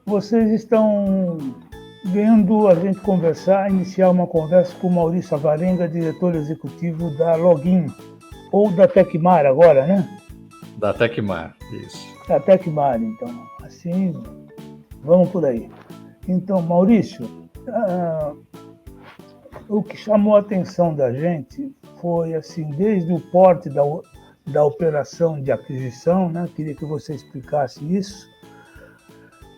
Vocês estão vendo a gente conversar, iniciar uma conversa com o Maurício Alvarenga, diretor executivo da Login, ou da Tecmar agora, né? Da Tecmar, isso. Da Tecmar, então. Assim, vamos por aí. Então, Maurício, o que chamou a atenção da gente foi, assim, desde o porte da operação de aquisição, né? Queria que você explicasse isso.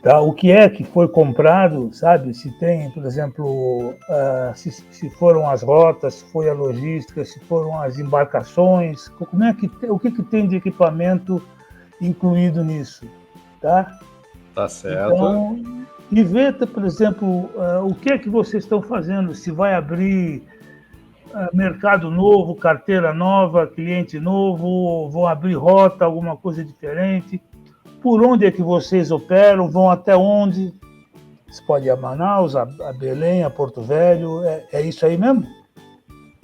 Tá, o que é que foi comprado, sabe? Se tem, por exemplo, se foram as rotas, se foi a logística, se foram as embarcações, como é o que tem de equipamento incluído nisso, tá? Tá certo. Então, e ver, por exemplo, o que é que vocês estão fazendo, se vai abrir mercado novo, carteira nova, cliente novo, vão abrir rota, alguma coisa diferente. Por onde é que vocês operam? Vão até onde? Você pode ir a Manaus, a Belém, a Porto Velho. É isso aí mesmo?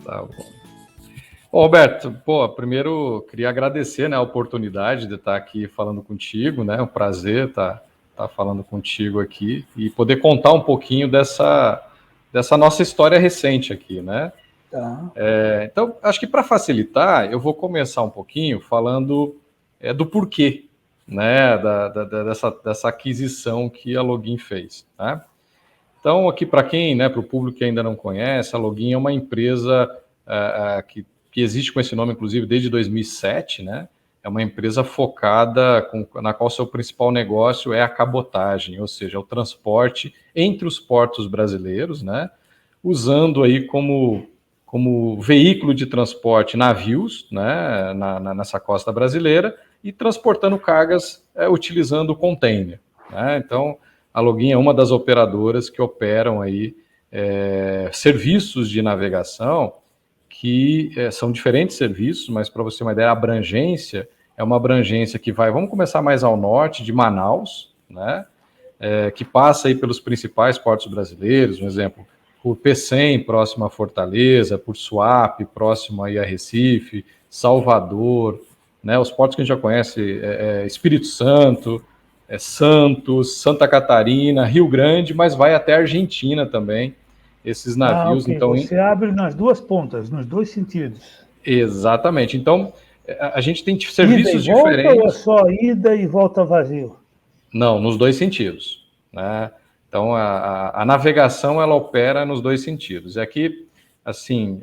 Tá bom. Ô, Roberto, primeiro queria agradecer, né, a oportunidade de estar aqui falando contigo, né? É um prazer estar falando contigo aqui e poder contar um pouquinho dessa nossa história recente aqui, né? Tá. Então, acho que para facilitar, eu vou começar um pouquinho falando do porquê, né, dessa aquisição que a Login fez, né? Então, aqui para quem, né, para o público que ainda não conhece, a Login é uma empresa que existe com esse nome, inclusive, desde 2007, né? É uma empresa focada, na qual seu principal negócio é a cabotagem, ou seja, o transporte entre os portos brasileiros, né? Usando aí como veículo de transporte navios, né, nessa costa brasileira, e transportando cargas utilizando o container, né? Então, a Login é uma das operadoras que operam aí serviços de navegação que são diferentes serviços, mas para você ter uma ideia, a abrangência é uma abrangência que vai, vamos começar mais ao norte, de Manaus, né, que passa aí pelos principais portos brasileiros, um exemplo, por Pecém, próximo a Fortaleza, por Suape, próximo aí a Recife, Salvador, né, os portos que a gente já conhece, Espírito Santo, Santos, Santa Catarina, Rio Grande, mas vai até a Argentina também, esses navios. Okay. Então, você abre nas duas pontas, nos dois sentidos. Exatamente. Então, a gente tem serviços ida e volta, diferentes. ou é só ida e volta vazio? Não, nos dois sentidos, né? Então, a navegação, ela opera nos dois sentidos. E aqui, assim,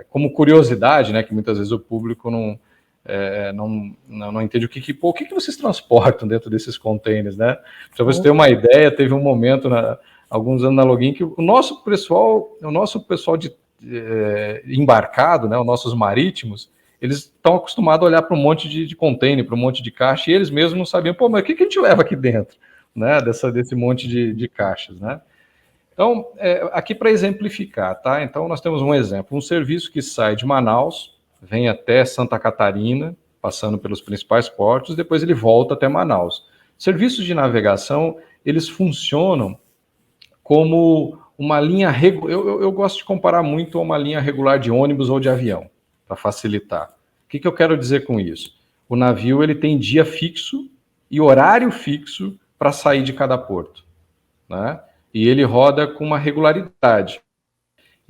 como curiosidade, né, que muitas vezes o público não entende o que vocês transportam dentro desses containers, né? Para você ter uma ideia, teve um momento, alguns anos na Login, que o nosso pessoal embarcado, né, os nossos marítimos, eles estão acostumados a olhar para um monte de container, para um monte de caixa, e eles mesmos não sabiam, mas o que a gente leva aqui dentro, né, desse monte de caixas, né? Então, aqui para exemplificar, tá? Então, nós temos um exemplo, um serviço que sai de Manaus, vem até Santa Catarina, passando pelos principais portos, depois ele volta até Manaus. Serviços de navegação, eles funcionam como uma linha regular. Eu gosto de comparar muito a uma linha regular de ônibus ou de avião, para facilitar. O que eu quero dizer com isso? O navio ele tem dia fixo e horário fixo para sair de cada porto, né? E ele roda com uma regularidade.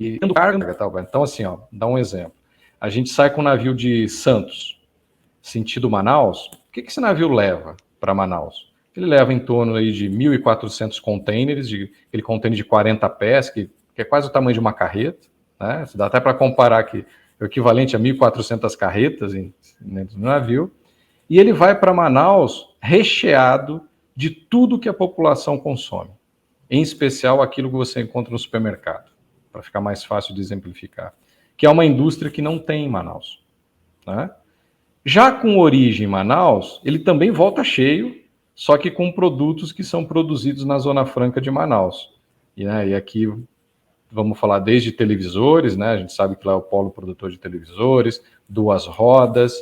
E carga, então, assim, ó, dá um exemplo. A gente sai com o navio de Santos, sentido Manaus. O que esse navio leva para Manaus? Ele leva em torno aí de 1.400 containers, aquele container de 40 pés, que é quase o tamanho de uma carreta, né? Dá até para comparar que é o equivalente a 1.400 carretas dentro do navio. E ele vai para Manaus recheado de tudo que a população consome, em especial aquilo que você encontra no supermercado, para ficar mais fácil de exemplificar, que é uma indústria que não tem em Manaus, né? Já com origem em Manaus, ele também volta cheio, só que com produtos que são produzidos na Zona Franca de Manaus. E aqui vamos falar desde televisores, né? A gente sabe que lá é o polo produtor de televisores, duas rodas,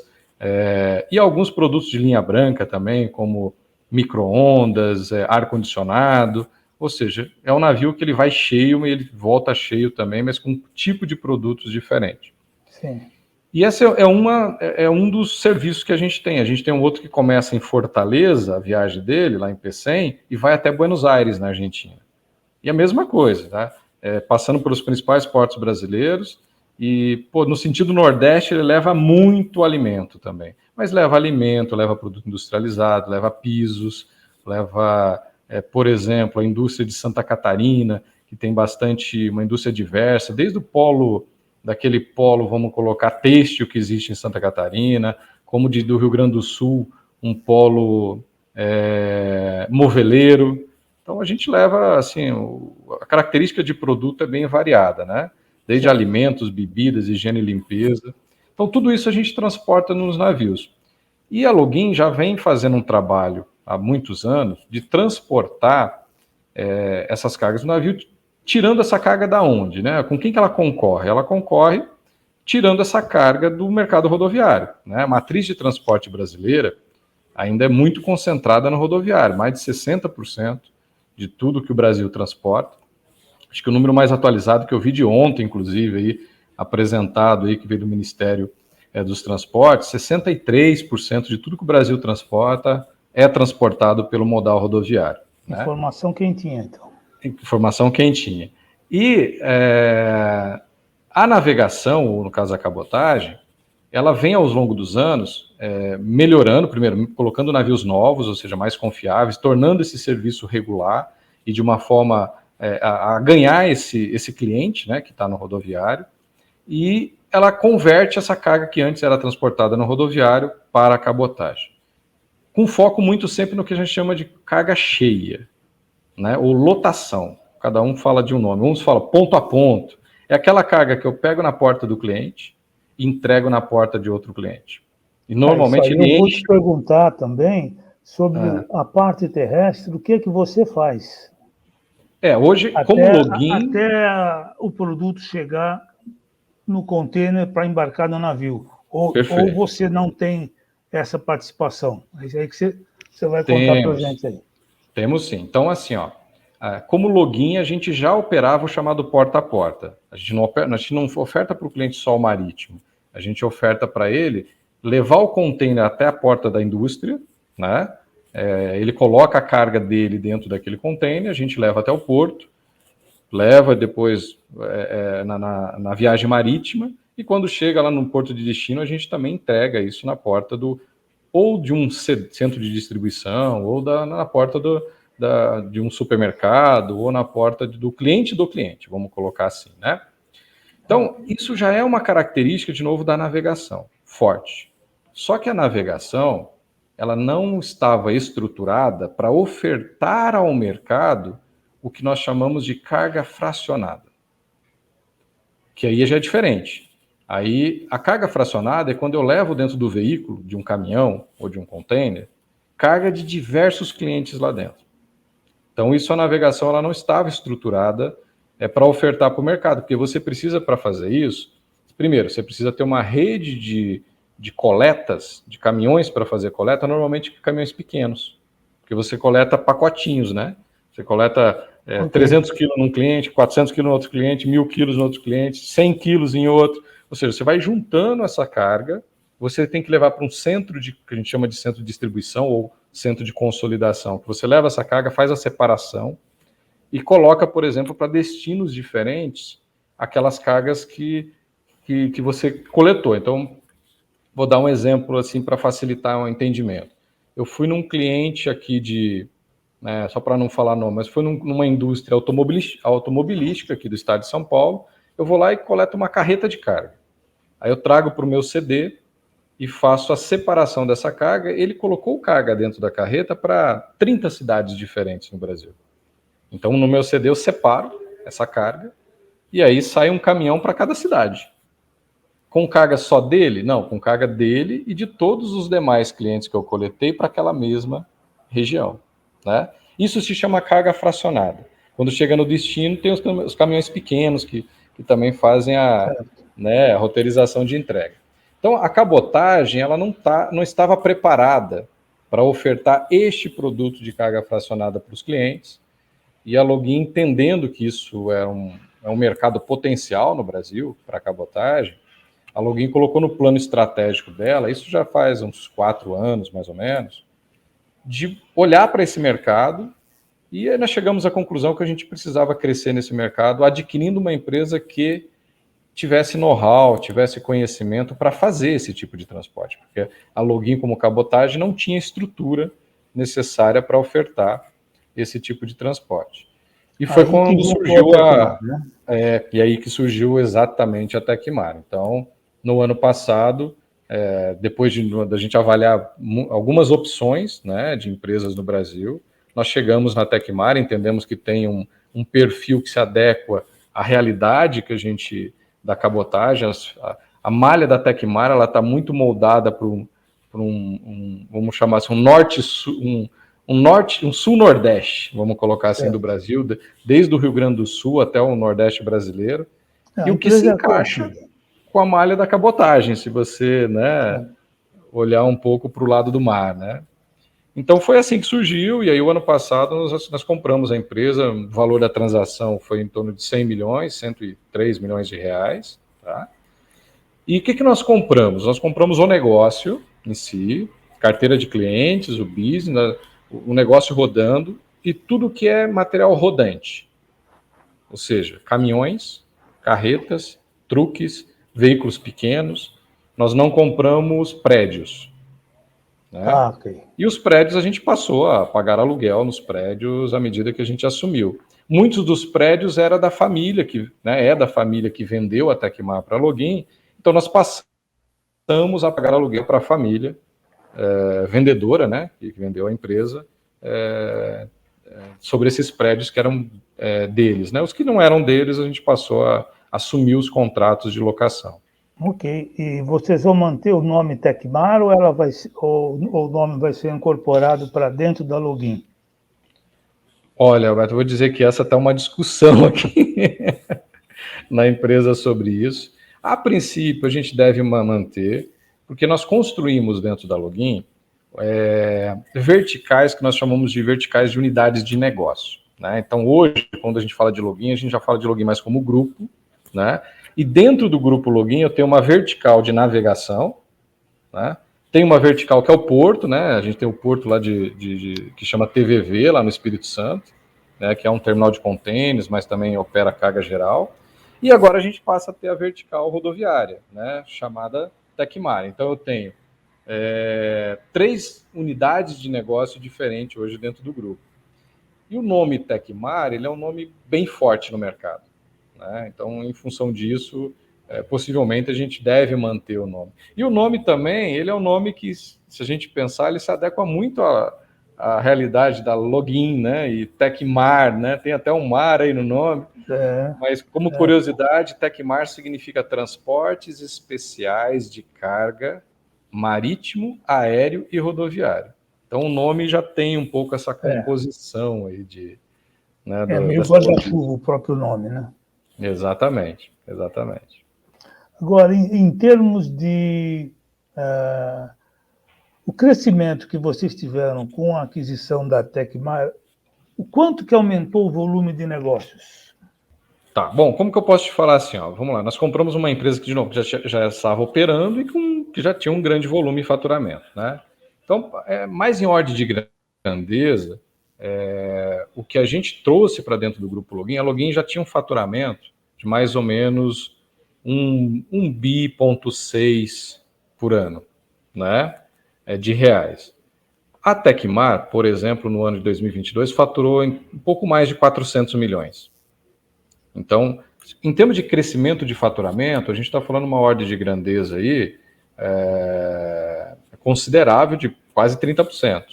e alguns produtos de linha branca também, como micro-ondas, ar-condicionado, Ou seja, é um navio que ele vai cheio e ele volta cheio também, mas com um tipo de produtos diferente. Sim. E esse é um dos serviços que a gente tem. A gente tem um outro que começa em Fortaleza, a viagem dele, lá em Pecém, e vai até Buenos Aires, na Argentina. E a mesma coisa, tá? Passando pelos principais portos brasileiros, e no sentido nordeste ele leva muito alimento também. Mas leva alimento, leva produto industrializado, leva pisos, leva, por exemplo, a indústria de Santa Catarina, que tem uma indústria diversa, desde o daquele polo, vamos colocar, têxtil que existe em Santa Catarina, como do Rio Grande do Sul, um polo moveleiro. Então a gente leva, assim, a característica de produto é bem variada, né? Desde alimentos, bebidas, higiene e limpeza. Então tudo isso a gente transporta nos navios. E a Login já vem fazendo um trabalho há muitos anos de transportar essas cargas do navio, tirando essa carga da onde, né? Com quem que ela concorre? Ela concorre tirando essa carga do mercado rodoviário, né? A matriz de transporte brasileira ainda é muito concentrada no rodoviário, mais de 60% de tudo que o Brasil transporta. Acho que o número mais atualizado que eu vi de ontem, inclusive, aí, apresentado aí, que veio do Ministério dos Transportes, 63% de tudo que o Brasil transporta é transportado pelo modal rodoviário. Né? Informação quentinha, então. Informação quentinha. E a navegação, ou no caso a cabotagem, ela vem ao longo dos anos melhorando, primeiro, colocando navios novos, ou seja, mais confiáveis, tornando esse serviço regular e de uma forma a ganhar esse cliente, né, que está no rodoviário, e ela converte essa carga que antes era transportada no rodoviário para a cabotagem. Com foco muito sempre no que a gente chama de carga cheia, né, ou lotação. Cada um fala de um nome. Uns falam ponto a ponto. É aquela carga que eu pego na porta do cliente e entrego na porta de outro cliente. E normalmente ele eu vou enche... te perguntar também sobre a parte terrestre, o que você faz? Hoje, como login... Até o produto chegar no container para embarcar no navio. Ou você não tem essa participação? É isso aí que você vai contar para a gente aí. Temos sim. Então, assim, como login, a gente já operava o chamado porta a porta. A gente não oferta para o cliente só o marítimo. A gente oferta para ele levar o container até a porta da indústria, né? Ele coloca a carga dele dentro daquele container, a gente leva até o porto, leva depois na viagem marítima, e quando chega lá no porto de destino, a gente também entrega isso na porta ou de um centro de distribuição, ou na porta de um supermercado, ou na porta do cliente, vamos colocar assim, né? Então, isso já é uma característica, de novo, da navegação, forte. Só que a navegação, ela não estava estruturada para ofertar ao mercado o que nós chamamos de carga fracionada. Que aí já é diferente. Aí, a carga fracionada é quando eu levo dentro do veículo, de um caminhão ou de um container, carga de diversos clientes lá dentro. Então, isso a navegação ela não estava estruturada para ofertar para o mercado, porque você precisa, para fazer isso, primeiro, você precisa ter uma rede de coletas, de caminhões para fazer coleta, normalmente caminhões pequenos, porque você coleta pacotinhos, né? Você coleta 300 quilos num cliente, 400 quilos no outro cliente, 1.000 quilos no outro cliente, 100 quilos em outro. Ou seja, você vai juntando essa carga, você tem que levar para um centro que a gente chama de centro de distribuição ou centro de consolidação, que você leva essa carga, faz a separação e coloca, por exemplo, para destinos diferentes, aquelas cargas que você coletou. Então, vou dar um exemplo assim para facilitar o entendimento. Eu fui num cliente aqui só para não falar nome, mas foi numa indústria automobilística aqui do estado de São Paulo. Eu vou lá e coleto uma carreta de carga. Aí eu trago para o meu CD e faço a separação dessa carga. Ele colocou carga dentro da carreta para 30 cidades diferentes no Brasil. Então, no meu CD eu separo essa carga e aí sai um caminhão para cada cidade. Com carga só dele? Não, com carga dele e de todos os demais clientes que eu coletei para aquela mesma região. Né? Isso se chama carga fracionada. Quando chega no destino, tem os caminhões pequenos que também fazem a roteirização de entrega. Então, a cabotagem ela não estava preparada para ofertar este produto de carga fracionada para os clientes, e a Login, entendendo que isso é um mercado potencial no Brasil para cabotagem, a Login colocou no plano estratégico dela, isso já faz uns 4 anos, mais ou menos, de olhar para esse mercado, e aí nós chegamos à conclusão que a gente precisava crescer nesse mercado, adquirindo uma empresa que tivesse know-how, tivesse conhecimento para fazer esse tipo de transporte, porque a Login, como cabotagem, não tinha estrutura necessária para ofertar esse tipo de transporte. E foi Aí que quando juntou surgiu a Tecmar, né? e aí que surgiu exatamente a Tecmar. Então, no ano passado, depois da gente avaliar algumas opções, né, de empresas no Brasil, nós chegamos na Tecmar, entendemos que tem um perfil que se adequa à realidade que a gente da cabotagem. A malha da Tecmar, ela está muito moldada para vamos chamar assim, um sul-nordeste, vamos colocar assim, do Brasil, desde o Rio Grande do Sul até o Nordeste brasileiro, A e o que se empresa é encaixa conhecida. com a malha da cabotagem, se você, né, olhar um pouco para o lado do mar, né? Então foi assim que surgiu, e aí o ano passado nós compramos a empresa, o valor da transação foi em torno de 100 milhões, 103 milhões de reais, tá? E o que nós compramos? Nós compramos o negócio em si, carteira de clientes, o business, o negócio rodando e tudo que é material rodante. Ou seja, caminhões, carretas, truques, veículos pequenos. Nós não compramos prédios, né? Ok. E os prédios a gente passou a pagar aluguel nos prédios à medida que a gente assumiu. Muitos dos prédios era da família que, né, é da família que vendeu a Tecmar para a Login. Então nós passamos a pagar aluguel para a família vendedora, né, que vendeu a empresa, sobre esses prédios que eram deles, né? Os que não eram deles, a gente passou a assumir os contratos de locação. Ok. E vocês vão manter o nome Tecmar ou ou o nome vai ser incorporado para dentro da Login? Olha, Alberto, eu vou dizer que essa está uma discussão aqui na empresa sobre isso. A princípio, a gente deve manter, porque nós construímos dentro da Login verticais que nós chamamos de verticais de unidades de negócio, né? Então, hoje, quando a gente fala de Login, a gente já fala de Login mais como grupo, né? E dentro do grupo Login, eu tenho uma vertical de navegação, né? Tem uma vertical que é o porto, né? A gente tem o porto lá que chama TVV, lá no Espírito Santo, né? Que é um terminal de contêineres, mas também opera carga geral. E agora a gente passa a ter a vertical rodoviária, né? Chamada Tecmar. Então eu tenho 3 unidades de negócio diferentes hoje dentro do grupo. E o nome Tecmar, ele é um nome bem forte no mercado, né? Então, em função disso, possivelmente a gente deve manter o nome. E o nome também, ele é um nome que, se a gente pensar, ele se adequa muito à realidade da Login, né? E Tecmar, né? Tem até um mar aí no nome. Mas, como curiosidade, Tecmar significa Transportes Especiais de Carga Marítimo, Aéreo e Rodoviário. Então, o nome já tem um pouco essa composição aí né, Meio dessa guarda-chuva o próprio nome, né? Exatamente, exatamente. Agora, em termos de o crescimento que vocês tiveram com a aquisição da Tecmar, o quanto que aumentou o volume de negócios? Tá, bom, como que eu posso te falar assim, ó, vamos lá, nós compramos uma empresa que, de novo, já estava operando e que já tinha um grande volume de faturamento, né? Então, mais em ordem de grandeza, o que a gente trouxe para dentro do Grupo Login, a Login já tinha um faturamento de mais ou menos 1,6 bi por ano, né? De reais. A Tecmar, por exemplo, no ano de 2022, faturou um pouco mais de 400 milhões. Então, em termos de crescimento de faturamento, a gente está falando uma ordem de grandeza aí considerável de quase 30%,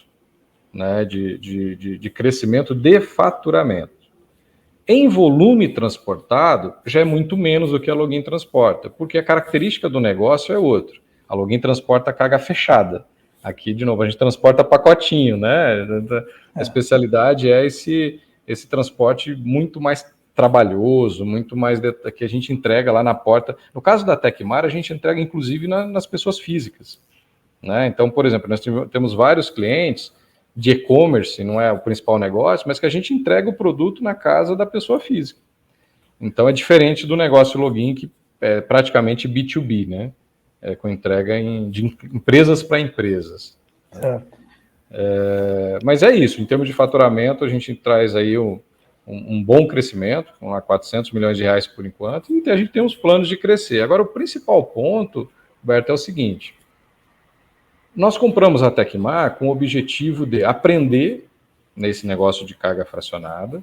né, de crescimento de faturamento. Em volume transportado, já é muito menos do que a Login transporta, porque a característica do negócio é outra. A Login transporta carga fechada. Aqui, de novo, a gente transporta pacotinho, né? A especialidade é esse transporte muito mais trabalhoso, muito mais que a gente entrega lá na porta. No caso da Tecmar, a gente entrega inclusive nas pessoas físicas, né? Então, por exemplo, nós temos vários clientes de e-commerce, não é o principal negócio, mas que a gente entrega o produto na casa da pessoa física. Então é diferente do negócio login, que é praticamente B2B, né? Com entrega de empresas para empresas. Certo. Mas é isso, em termos de faturamento, a gente traz aí um bom crescimento, com 400 milhões de reais por enquanto, e a gente tem uns planos de crescer. Agora, o principal ponto, Roberto, é o seguinte: nós compramos a Tecmar com o objetivo de aprender nesse negócio de carga fracionada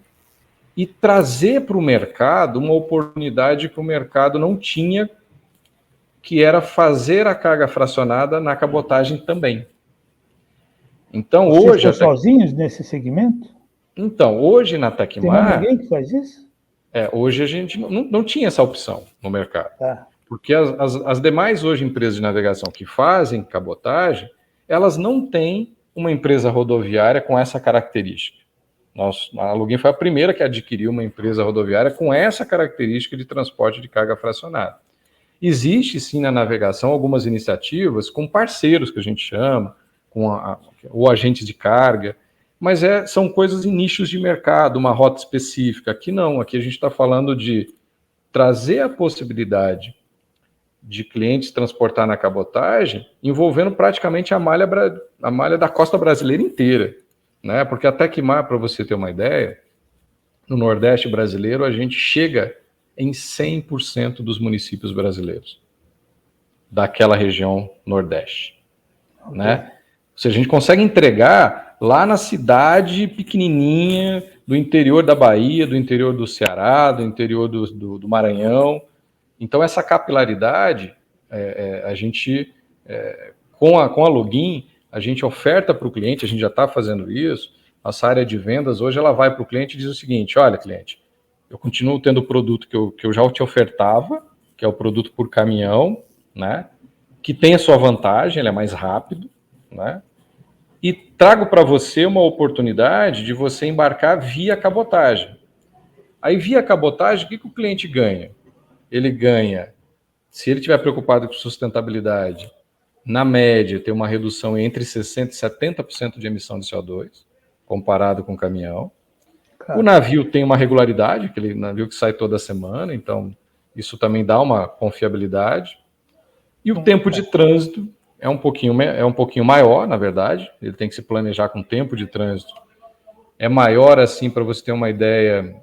e trazer para o mercado uma oportunidade que o mercado não tinha, que era fazer a carga fracionada na cabotagem também. Então, Vocês hoje... estão sozinhos nesse segmento? Então, hoje na Tecmar... Tem mais ninguém que faz isso? Hoje a gente não tinha essa opção no mercado. Tá. Porque as demais hoje empresas de navegação que fazem cabotagem, elas não têm uma empresa rodoviária com essa característica. A Login foi a primeira que adquiriu uma empresa rodoviária com essa característica de transporte de carga fracionada. Existe sim na navegação algumas iniciativas com parceiros, que a gente chama, ou agentes de carga, mas são coisas em nichos de mercado, uma rota específica. Aqui não, aqui a gente está falando de trazer a possibilidade de clientes transportar na cabotagem, envolvendo praticamente a malha da costa brasileira inteira, né? Porque a Tecmar, para você ter uma ideia, no Nordeste brasileiro a gente chega em 100% dos municípios brasileiros daquela região Nordeste, okay, né? Ou seja, a gente consegue entregar lá na cidade pequenininha do interior da Bahia, do interior do Ceará, do interior do Maranhão. Então, essa capilaridade, a gente, com a Login, a gente oferta para o cliente, a gente já está fazendo isso. Nossa área de vendas hoje, ela vai para o cliente e diz o seguinte: olha, cliente, eu continuo tendo o produto que eu já te ofertava, que é o produto por caminhão, né? Que tem a sua vantagem, ele é mais rápido, né? E trago para você uma oportunidade de você embarcar via cabotagem. Aí, via cabotagem, o que o cliente ganha? Ele ganha, se ele estiver preocupado com sustentabilidade, na média, tem uma redução entre 60% e 70% de emissão de CO2, comparado com o caminhão. O navio tem uma regularidade, aquele navio que sai toda semana, então isso também dá uma confiabilidade. E o tempo de trânsito é um pouquinho maior, na verdade. Ele tem que se planejar com tempo de trânsito. É maior, assim, para você ter uma ideia,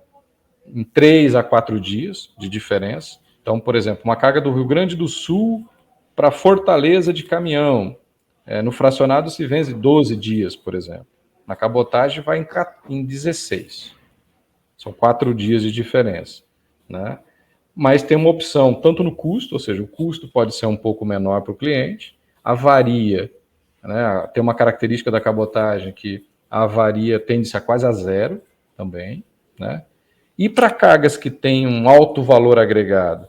em 3 a 4 dias de diferença. Então, por exemplo, uma carga do Rio Grande do Sul para Fortaleza de caminhão. No fracionado se vende 12 dias, por exemplo. Na cabotagem vai em 16. São 4 dias de diferença, né? Mas tem uma opção tanto no custo, ou seja, o custo pode ser um pouco menor para o cliente, a avaria, né? Tem uma característica da cabotagem que a avaria tende a quase a zero também, né? E para cargas que têm um alto valor agregado,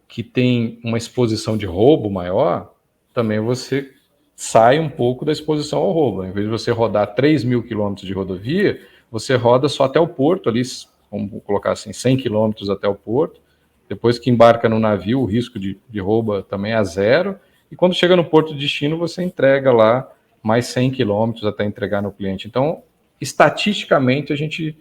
que tem uma exposição de roubo maior, também você sai um pouco da exposição ao roubo. Em vez de você rodar 3.000 quilômetros de rodovia, você roda só até o porto, ali, vamos colocar assim, 100 quilômetros até o porto. Depois que embarca no navio, o risco de roubo também é zero. E quando chega no porto de destino, você entrega lá mais 100 quilômetros até entregar no cliente. Então, estatisticamente, a gente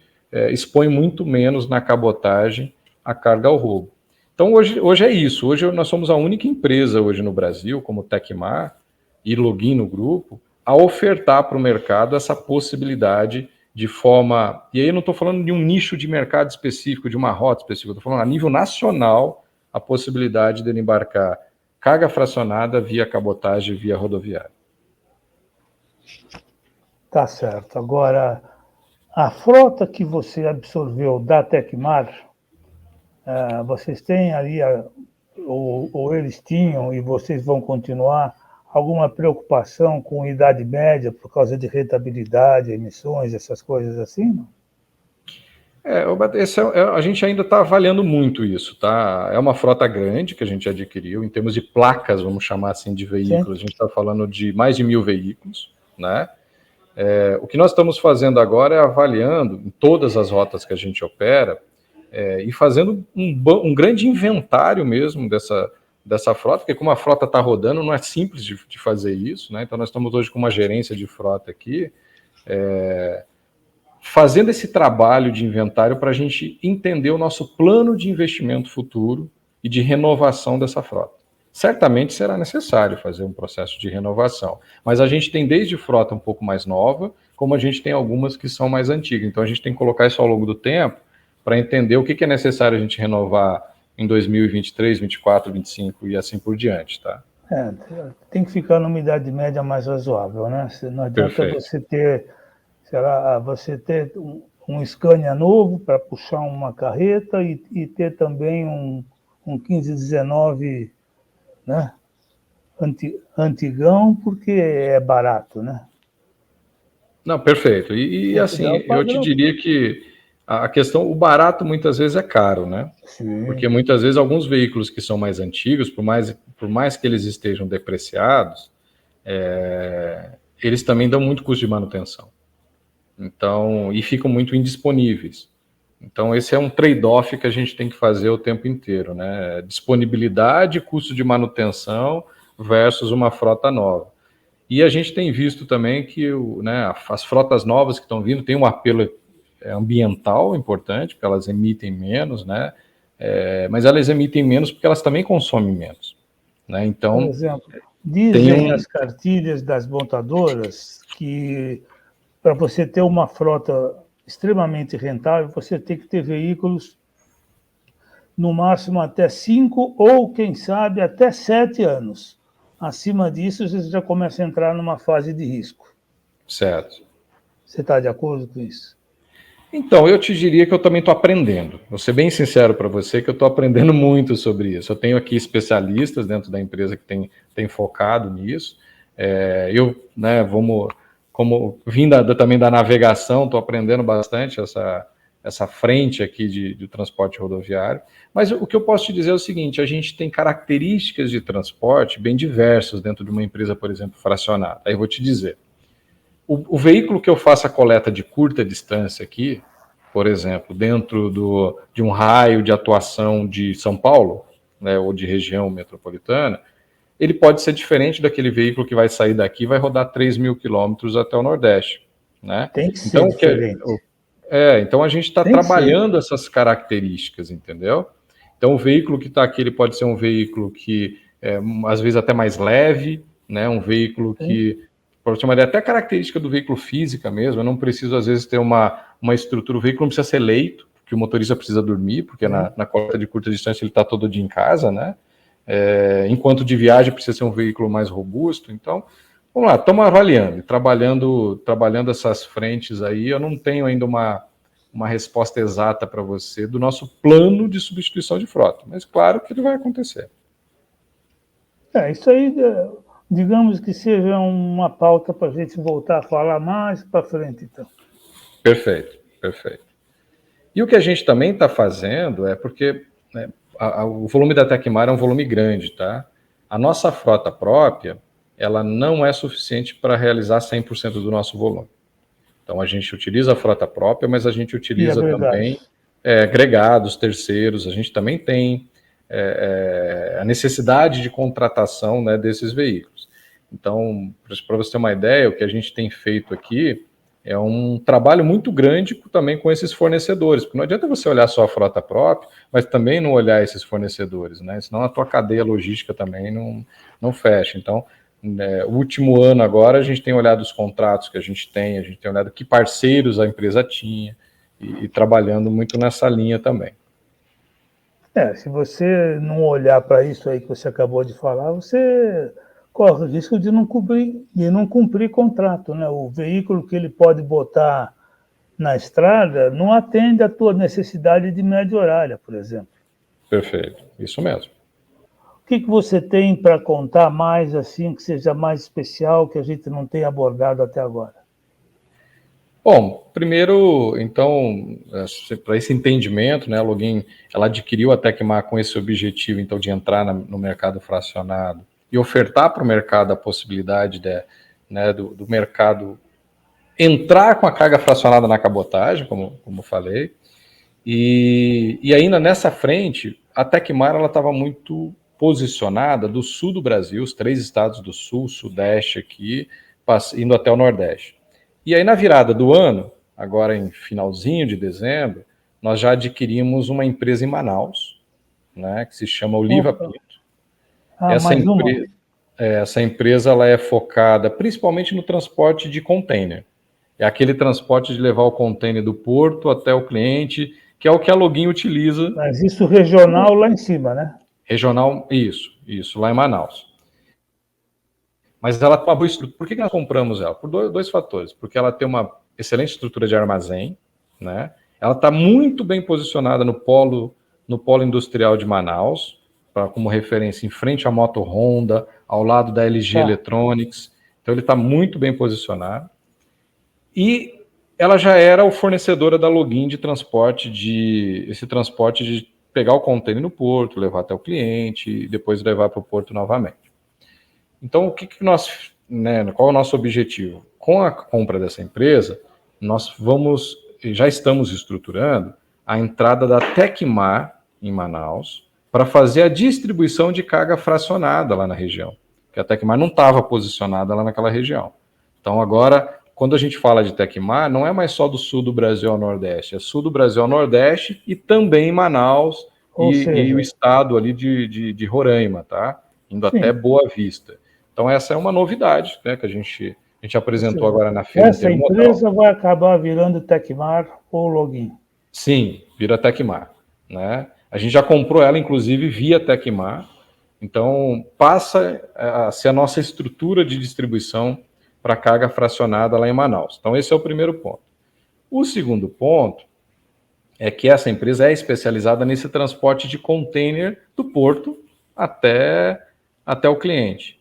expõe muito menos na cabotagem a carga ao roubo. Então, hoje é isso. Hoje nós somos a única empresa hoje no Brasil, como Tecmar e Login no grupo, a ofertar para o mercado essa possibilidade de forma... E aí eu não estou falando de um nicho de mercado específico, de uma rota específica, estou falando a nível nacional a possibilidade de ele embarcar carga fracionada via cabotagem, via rodoviária. Tá certo. Agora, a frota que você absorveu da Tecmar, vocês têm ali, ou eles tinham, e vocês vão continuar, alguma preocupação com idade média por causa de rentabilidade, emissões, essas coisas assim? A gente ainda está avaliando muito isso, tá? É uma frota grande que a gente adquiriu, em termos de placas, vamos chamar assim, de veículos. Sim. A gente está falando de mais de 1.000 veículos, né? O que nós estamos fazendo agora é avaliando em todas as rotas que a gente opera e fazendo um grande inventário mesmo dessa frota, porque como a frota está rodando, não é simples de fazer isso, né? Então nós estamos hoje com uma gerência de frota aqui, fazendo esse trabalho de inventário para a gente entender o nosso plano de investimento futuro e de renovação dessa frota. Certamente será necessário fazer um processo de renovação, mas a gente tem desde frota um pouco mais nova, como a gente tem algumas que são mais antigas. Então a gente tem que colocar isso ao longo do tempo para entender o que é necessário a gente renovar em 2023, 2024, 2025 e assim por diante, tá? Tem que ficar numa idade média mais razoável, né? Não adianta Perfeito. você ter, sei lá, você ter um Scania novo para puxar uma carreta e ter também um 1519, né? Antigão, porque é barato, né? Não, perfeito. E Tem que assim, dar o eu te padrão. diria que a questão, o barato muitas vezes é caro, né? Porque Sim. muitas vezes alguns veículos que são mais antigos, por mais que eles estejam depreciados, eles também dão muito custo de manutenção. Então, e ficam muito indisponíveis. Então, esse é um trade-off que a gente tem que fazer o tempo inteiro, né? Disponibilidade, custo de manutenção versus uma frota nova. E a gente tem visto também que as frotas novas que estão vindo têm um apelo ambiental importante, porque elas emitem menos, né? Mas elas emitem menos porque elas também consomem menos, né? Por Então, exemplo, tem dizem um... as cartilhas das montadoras que para você ter uma frota extremamente rentável, você tem que ter veículos no máximo até 5 ou, quem sabe, até 7 anos. Acima disso, você já começa a entrar numa fase de risco. Certo. Você está de acordo com isso? Então, eu te diria que eu também estou aprendendo. Vou ser bem sincero para você que eu estou aprendendo muito sobre isso. Eu tenho aqui especialistas dentro da empresa que tem focado nisso. Como vim também da navegação, estou aprendendo bastante essa frente aqui de transporte rodoviário. Mas o que eu posso te dizer é o seguinte: a gente tem características de transporte bem diversas dentro de uma empresa, por exemplo, fracionada. Aí eu vou te dizer. O veículo que eu faço a coleta de curta distância aqui, por exemplo, dentro de um raio de atuação de São Paulo, né, ou de região metropolitana, ele pode ser diferente daquele veículo que vai sair daqui e vai rodar 3.000 quilômetros até o Nordeste. Né? Tem que ser Então, diferente. então a gente está Tem que ser. trabalhando essas características, entendeu? Então o veículo que está aqui ele pode ser um veículo que às vezes até mais leve, né? Um veículo Sim. que, para você ter uma ideia, até a característica do veículo física mesmo, eu não preciso às vezes ter uma estrutura, o veículo não precisa ser leito, porque o motorista precisa dormir, porque na coleta de curta distância ele está todo dia em casa, né? Enquanto de viagem precisa ser um veículo mais robusto. Então, vamos lá, estamos avaliando, trabalhando essas frentes aí. Eu não tenho ainda uma resposta exata para você do nosso plano de substituição de frota, mas claro que ele vai acontecer. Isso aí, digamos que seja uma pauta para a gente voltar a falar mais para frente, então. Perfeito, perfeito. E o que a gente também está fazendo porque o volume da Tecmar é um volume grande, tá? A nossa frota própria, ela não é suficiente para realizar 100% do nosso volume. Então a gente utiliza a frota própria, mas a gente utiliza também agregados, terceiros, a gente também tem a necessidade de contratação, né, desses veículos. Então, para você ter uma ideia, o que a gente tem feito aqui é um trabalho muito grande também com esses fornecedores, porque não adianta você olhar só a frota própria, mas também não olhar esses fornecedores, né? Senão a tua cadeia logística também não fecha. Então, o último ano agora a gente tem olhado os contratos que a gente tem olhado que parceiros a empresa tinha e trabalhando muito nessa linha também. Se você não olhar para isso aí que você acabou de falar, você corre o risco de não cumprir contrato, né? O veículo que ele pode botar na estrada não atende à tua necessidade de média horária, por exemplo. Perfeito, isso mesmo. O que você tem para contar mais, assim, que seja mais especial, que a gente não tenha abordado até agora? Bom, primeiro, então, para esse entendimento, né, a Login, ela adquiriu a Tecmar com esse objetivo, então, de entrar no mercado fracionado e ofertar para o mercado a possibilidade do mercado entrar com a carga fracionada na cabotagem, como falei, e ainda nessa frente, a Tecmar estava muito posicionada do sul do Brasil, os 3 estados do sul, sudeste aqui, indo até o nordeste. E aí, na virada do ano, agora em finalzinho de dezembro, nós já adquirimos uma empresa em Manaus, né, que se chama Oliva Opa. Pinto. Mais uma. Essa empresa ela é focada principalmente no transporte de container. É aquele transporte de levar o container do porto até o cliente, que é o que a Login utiliza. Mas isso regional lá em cima, né? Regional, isso, lá em Manaus. Mas ela tem uma boa estrutura. Por que nós compramos ela? Por dois fatores. Porque ela tem uma excelente estrutura de armazém, né? Ela está muito bem posicionada no polo industrial de Manaus, como referência em frente à moto Honda, ao lado da LG Electronics. Então ele está muito bem posicionado. E ela já era o fornecedora da Login de transporte, esse transporte de pegar o container no porto, levar até o cliente e depois levar para o porto novamente. Então, qual é o nosso objetivo? Com a compra dessa empresa, nós já estamos estruturando a entrada da Tecmar em Manaus para fazer a distribuição de carga fracionada lá na região, porque a Tecmar não estava posicionada lá naquela região. Então, agora, quando a gente fala de Tecmar, não é mais só do sul do Brasil ao Nordeste, é sul do Brasil ao Nordeste e também Manaus e o estado ali de Roraima, tá? Indo até Boa Vista. Então, essa é uma novidade, né, que a gente apresentou agora na feira Intermodal. Essa empresa vai acabar virando Tecmar ou Login? Sim, vira Tecmar, né? A gente já comprou ela, inclusive, via Tecmar. Então, passa a ser a nossa estrutura de distribuição para carga fracionada lá em Manaus. Então, esse é o primeiro ponto. O segundo ponto é que essa empresa é especializada nesse transporte de container do porto até o cliente.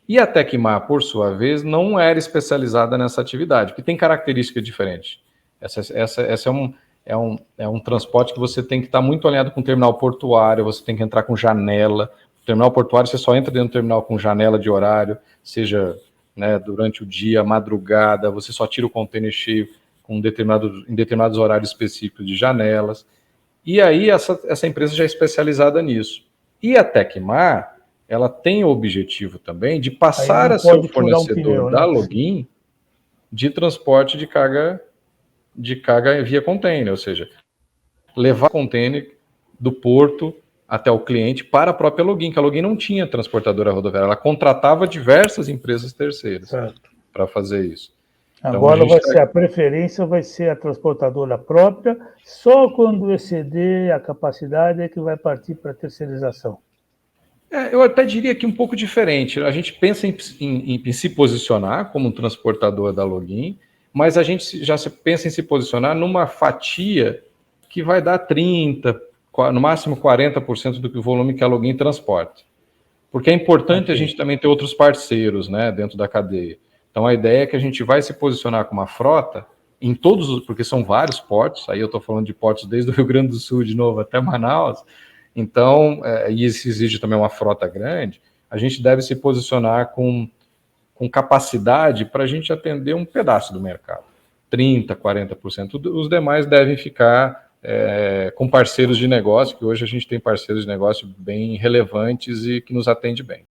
E a Tecmar, por sua vez, não era especializada nessa atividade, porque tem características diferentes. Essa é um transporte que você tem que estar muito alinhado com o terminal portuário, você tem que entrar com janela. O terminal portuário, você só entra dentro do terminal com janela de horário, seja, né, durante o dia, madrugada, você só tira o container cheio em determinados horários específicos de janelas. E aí essa empresa já é especializada nisso. E a Tecmar, ela tem o objetivo também de passar a ser o fornecedor da Login de transporte de carga via container, ou seja, levar container do porto até o cliente para a própria Login, que a Login não tinha transportadora rodoviária, ela contratava diversas empresas terceiras para fazer isso. Agora a preferência vai ser a transportadora própria, só quando exceder a capacidade é que vai partir para a terceirização. Eu até diria que um pouco diferente. A gente pensa em se posicionar como um transportador da Login, mas a gente já pensa em se posicionar numa fatia que vai dar 30%, no máximo 40% do volume que a Login transporta. Porque é importante a gente também ter outros parceiros, né, dentro da cadeia. Então a ideia é que a gente vai se posicionar com uma frota em porque são vários portos, aí eu estou falando de portos desde o Rio Grande do Sul de novo até Manaus. Então, e isso exige também uma frota grande, a gente deve se posicionar com capacidade para a gente atender um pedaço do mercado. 30%, 40%. Os demais devem ficar com parceiros de negócio, que hoje a gente tem parceiros de negócio bem relevantes e que nos atende bem.